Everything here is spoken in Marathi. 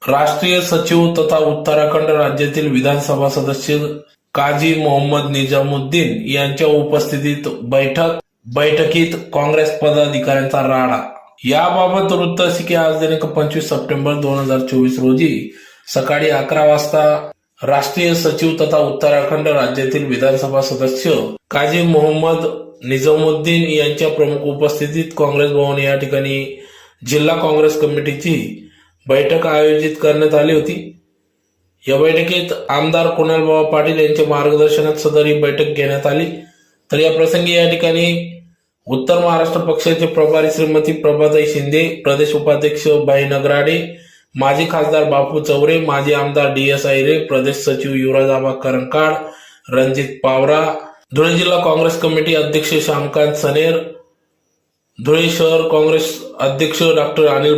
राष्ट्रीय सचिव तथा उत्तराखंड राज्यातील विधानसभा सदस्य काजी मोहम्मद निजामुद्दीन यांच्या उपस्थितीत बैठकीत काँग्रेस पदाधिकाऱ्यांचा राडा। याबाबत वृत्त असे की आज दिनांक 25 सप्टेंबर 2024 रोजी सकाळी 11 वाजता राष्ट्रीय सचिव तथा उत्तराखंड राज्यातील विधानसभा सदस्य काजी मोहम्मद निजामुद्दीन यांच्या प्रमुख उपस्थितीत काँग्रेस भवन या ठिकाणी जिल्हा काँग्रेस कमिटीची बैठक आयोजित करण्यात आली होती। या बैठकीत आमदार कुणालबाबा पाटील यांच्या मार्गदर्शनात सदर ही बैठक घेण्यात आली। तर या प्रसंगी या ठिकाणी उत्तर महाराष्ट्र पक्षाचे प्रभारी श्रीमती प्रभाताई शिंदे, प्रदेश उपाध्यक्ष भाई नगराडे, माजी खासदार बापू चौरे, माजी आमदार DS आहिरे, प्रदेश सचिव युवराज आबा करंकाड, रणजित पावरा, धुळे जिल्हा काँग्रेस कमिटी अध्यक्ष श्यामकांत सनेर, धुळे शहर काँग्रेस अध्यक्ष डॉ. अनिल